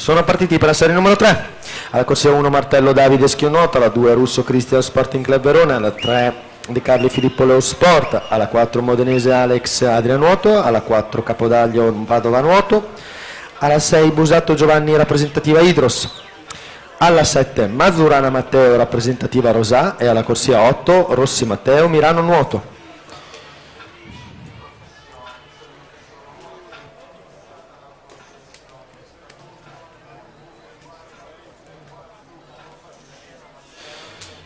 Sono partiti per la serie numero 3. Alla corsia 1 Martello Davide Schionuoto, alla 2 Russo Cristian Sporting Club Verona, alla 3 De Carli Filippo Leo Sport, alla 4 Modenese Alex Adria Nuoto, alla 4 Capodaglio Padova Nuoto, alla 6 Busato Giovanni rappresentativa Idros, alla 7 Mazzurana Matteo rappresentativa Rosà e alla corsia 8 Rossi Matteo Mirano Nuoto.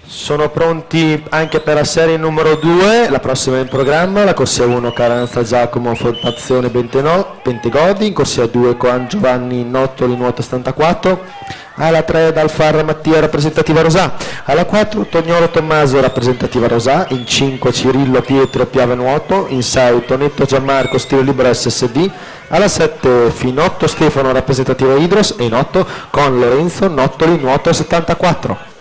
Sono pronti anche per la serie numero 2, la prossima in programma, la corsia 1 Caranza Giacomo Formazione Bentegodi, in corsia 2 Coan Giovanni Nottoli Nuoto 74, alla 3 Dalfarra Mattia rappresentativa Rosà, alla 4 Tognolo Tommaso rappresentativa Rosà, in 5 Cirillo Pietro Piave Nuoto, in 6 Tonetto Gianmarco Stile Libero SSD, alla 7 Finotto Stefano rappresentativa Idros e in 8 con Lorenzo Nottoli Nuoto 74.